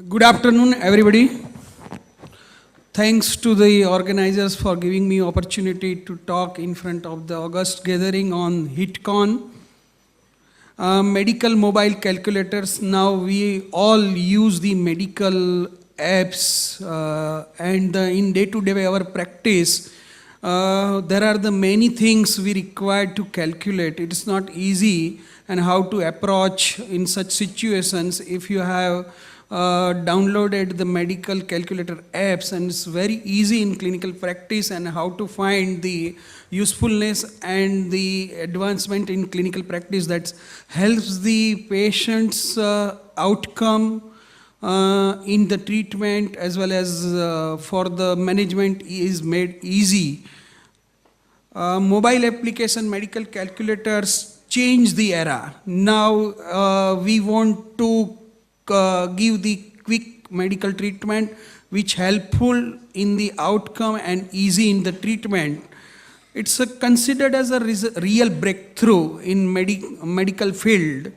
Good afternoon, everybody. Thanks to the organizers for giving me opportunity to talk in front of the August gathering on HitCon. Medical mobile calculators, now we all use the medical apps and in day-to-day our practice, there are the many things we require to calculate. It is not easy and how to approach in such situations if you have downloaded the medical calculator apps, and it's very easy in clinical practice and how to find the usefulness and the advancement in clinical practice that helps the patient's outcome in the treatment as well as for the management is made easy. Mobile application medical calculators change the era. Now we want to give the quick medical treatment which helpful in the outcome and easy in the treatment. It's considered as a real breakthrough in medical field,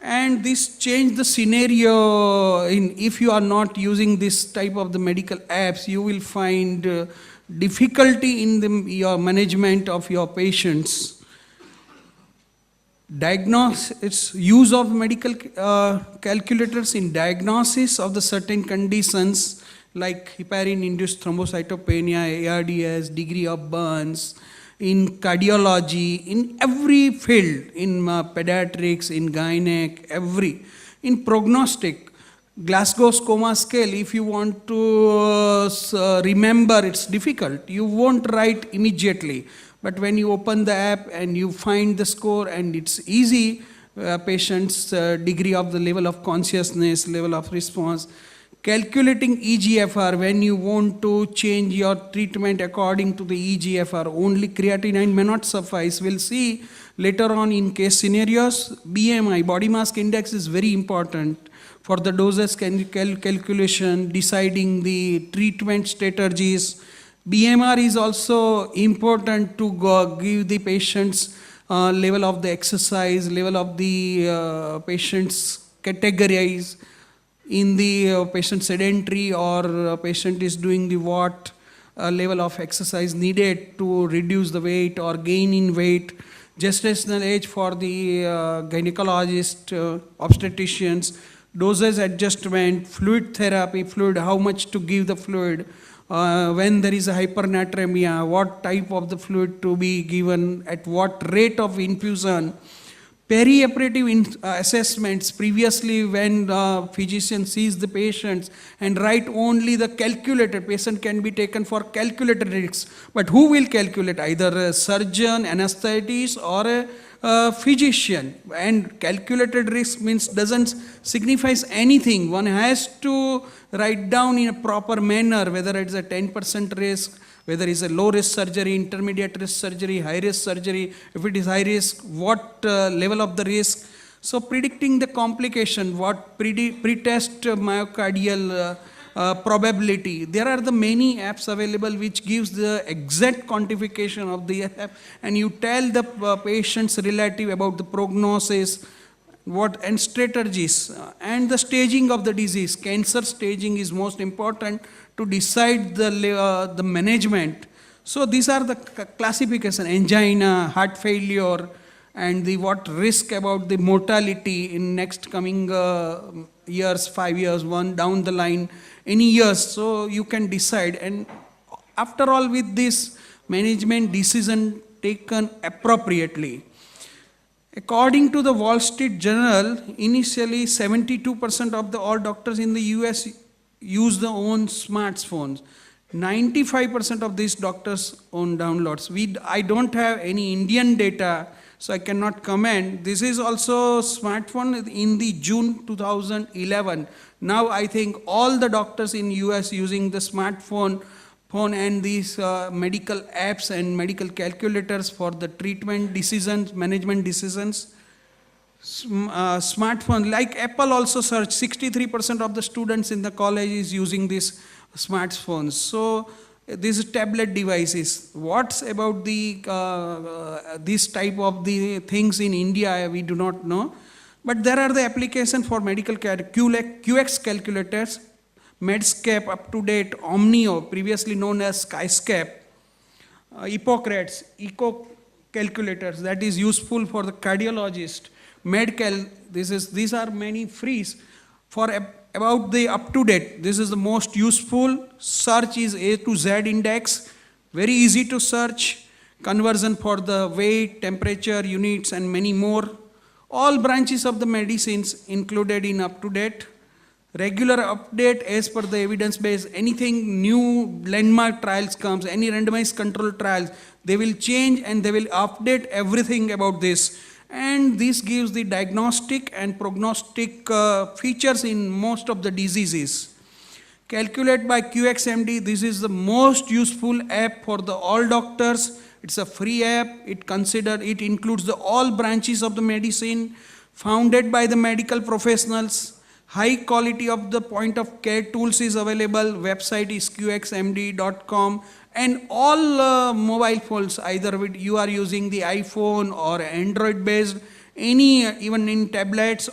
and this changed the scenario. If you are not using this type of the medical apps, you will find difficulty in your management of your patients. Its use of medical calculators in diagnosis of the certain conditions like heparin-induced thrombocytopenia, ARDS, degree of burns, in cardiology, in every field, in pediatrics, in gynec, in prognostic. Glasgow's coma scale, if you want to remember, it's difficult. You won't write immediately. But when you open the app and you find the score and it's easy, patient's degree of the level of consciousness, level of response. Calculating EGFR, when you want to change your treatment according to the EGFR, only creatinine may not suffice. We'll see later on in case scenarios. BMI, body mass index, is very important for the doses calculation, deciding the treatment strategies. BMR is also important to give the patient's level of the exercise, level of the patient's categorize in the patient sedentary or patient is doing the what level of exercise needed to reduce the weight or gain in weight. Gestational age for the gynecologist, obstetricians, dosage adjustment, fluid therapy, how much to give the fluid. When there is a hypernatremia, what type of the fluid to be given, at what rate of infusion. Perioperative assessments, previously when physician sees the patients and write only the calculated, patient can be taken for calculated risks. But who will calculate? Either a surgeon, anesthetist, or a physician. And calculated risk means doesn't signifies anything. One has to write down in a proper manner whether it's a 10% risk, whether it's a low risk surgery, intermediate risk surgery, high risk surgery. If it is high risk, what level of the risk. So predicting the complication, what pretest myocardial probability. There are the many apps available which gives the exact quantification of the app, and you tell the patient's relative about the prognosis, and strategies, and the staging of the disease. Cancer staging is most important to decide the management. So these are the classification: angina, heart failure, and the what risk about the mortality in next coming years, 5 years, one down the line, any years. So you can decide. And after all, with this management decision taken appropriately. According to the Wall Street Journal, initially 72% of all doctors in the US use their own smartphones. 95% of these doctors own downloads. I don't have any Indian data, so I cannot comment. This is also smartphone in the June 2011. Now I think all the doctors in US using the smartphone and these medical apps and medical calculators for the treatment decisions, management decisions. Smartphone, like Apple also search, 63% of the students in the college is using these smartphones. So these tablet devices. What's about the this type of the things in India, we do not know. But there are the application for medical care, QX calculators, Medscape, Up-to-Date, Omnio, previously known as Skyscape, Hippocrates, Eco calculators, that is useful for the cardiologist, Medcal, these are many frees. For about the Up-to-Date, this is the most useful. Search is A to Z index, very easy to search, conversion for the weight, temperature, units, and many more. All branches of the medicines included in Up-to-Date. Regular update as per the evidence base. Anything new landmark trials comes, any randomized control trials, they will change and they will update everything about this. And this gives the diagnostic and prognostic features in most of the diseases. Calculate by QXMD, this is the most useful app for the all doctors. It's a free app. It includes the all branches of the medicine, founded by the medical professionals. High quality of the point of care tools is available. Website is qxmd.com, and all mobile phones, either you are using the iPhone or Android based, even in tablets,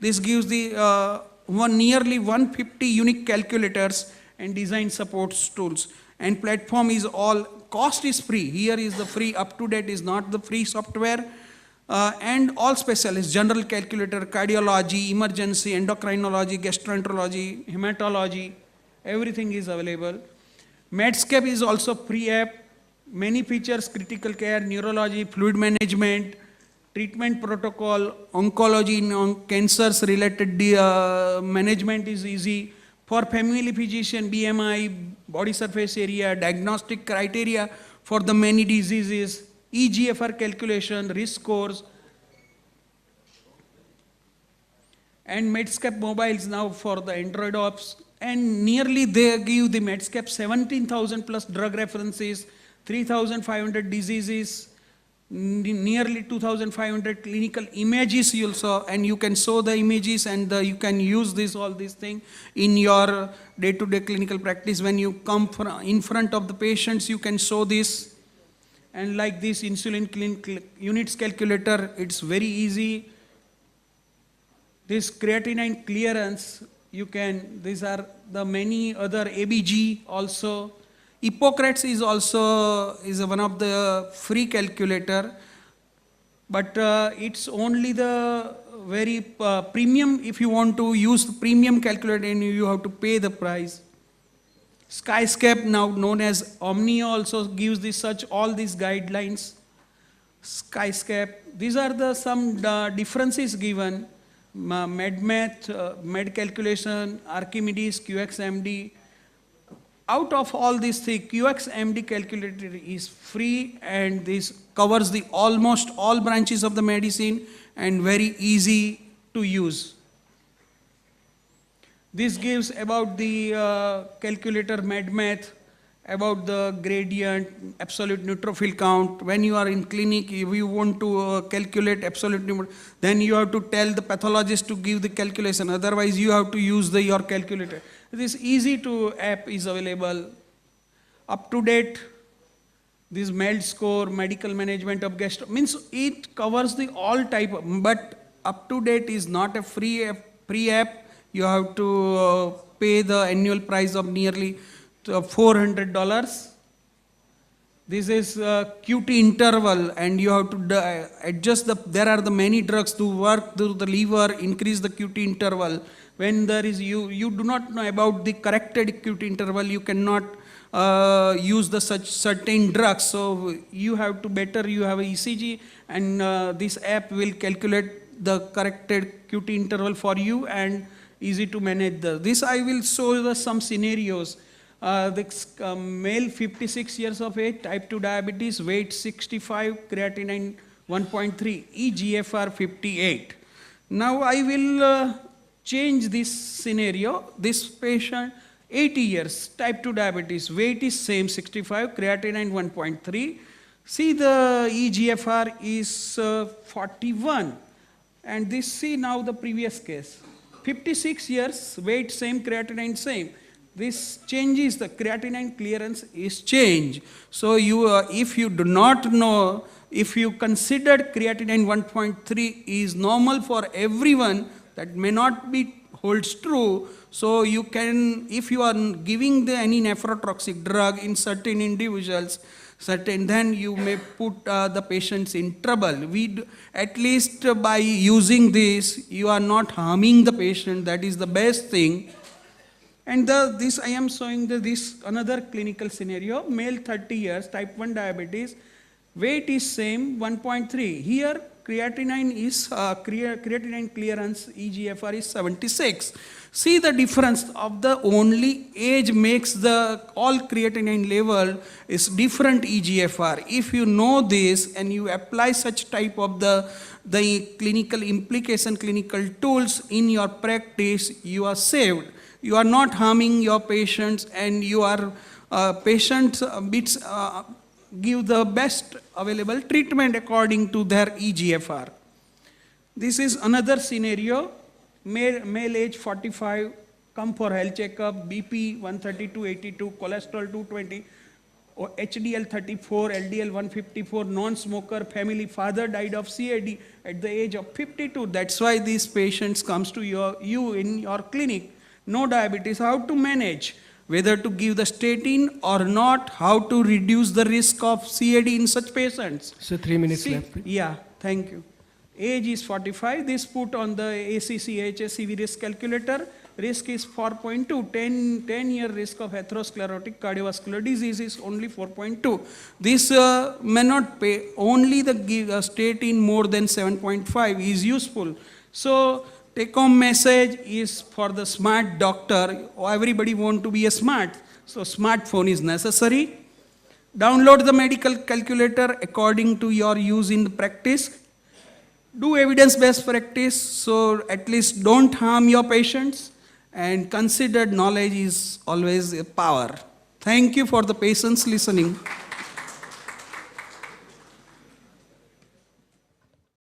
this gives the nearly 150 unique calculators and design supports tools. And platform is all, cost is free. Here is the free. Up-to-Date is not the free software. And all specialists, general calculator, cardiology, emergency, endocrinology, gastroenterology, hematology, everything is available. Medscape is also free app. Many features: critical care, neurology, fluid management, treatment protocol, oncology, cancers related management is easy. For family physician, BMI, body surface area, diagnostic criteria for the many diseases, EGFR calculation, risk scores, and Medscape mobiles now for the Android apps. And nearly they give the Medscape 17,000 plus drug references, 3,500 diseases, nearly 2,500 clinical images you saw, and you can show the images and you can use all these things in your day-to-day clinical practice. When you come in front of the patients, you can show this. And like this insulin units calculator, it's very easy. This creatinine clearance, these are the many other ABG also. Hippocrates is also one of the free calculator, but it's only the very premium. If you want to use the premium calculator, then you have to pay the price. Skyscape, now known as Omnio, also gives all these guidelines. Skyscape, these are some differences given. MedMath, Med Calculation, Archimedes, QXMD. Out of all these three, QXMD calculator is free, and this covers the almost all branches of the medicine and very easy to use. This gives about the calculator MedMath, about the gradient, absolute neutrophil count. When you are in clinic, if you want to calculate absolute neutrophil, then you have to tell the pathologist to give the calculation. Otherwise, you have to use your calculator. This easy to app is available. Up-to-Date, this MELD score, medical management of gastro, means it covers the all type of, but Up-to-Date is not a free app. You have to pay the annual price of nearly $400. This is QT interval, and you have to adjust there are the many drugs to work through the liver, increase the QT interval. When there is, you do not know about the corrected QT interval, you cannot use such certain drugs. So you have a ECG, and this app will calculate the corrected QT interval for you, and easy to manage this. I will show some scenarios. The male 56 years of age, type 2 diabetes, weight 65, creatinine 1.3, eGFR 58. Now I will change this scenario. This patient, 80 years, type 2 diabetes, weight is same 65, creatinine 1.3. See, the eGFR is 41. And see now the previous case. 56 years, weight same, creatinine same. This changes, the creatinine clearance is changed. So if you do not know if you considered creatinine 1.3 is normal for everyone, that may not be holds true. So you can, if you are giving any nephrotoxic drug in certain individuals, then you may put the patients in trouble. At least by using this, you are not harming the patient. That is the best thing. And this I am showing this another clinical scenario. Male 30 years, type 1 diabetes, weight is same 1.3. Here creatinine is creatinine clearance EGFR is 76. See the difference of the only age makes the all creatinine level is different EGFR. If you know this and you apply such type of the clinical implication, clinical tools in your practice, you are saved. You are not harming your patients, and you are patients give the best available treatment according to their EGFR. This is another scenario. Male age 45, come for health checkup, BP 132/82, cholesterol 220, HDL 34, LDL 154, non-smoker, family, father died of CAD at the age of 52. That's why these patients comes to you in your clinic. No diabetes, how to manage? Whether to give the statin or not, how to reduce the risk of CAD in such patients. So 3 minutes left. Yeah, thank you. Age is 45, this put on the ACC/HSCV risk calculator. Risk is 4.2, 10-year risk of atherosclerotic cardiovascular disease is only 4.2. This may not pay, only the statin more than 7.5 is useful. So take-home message is for the smart doctor. Everybody want to be a smart, so smartphone is necessary. Download the medical calculator according to your use in the practice. Do evidence-based practice, so at least don't harm your patients, and consider knowledge is always a power. Thank you for the patience listening.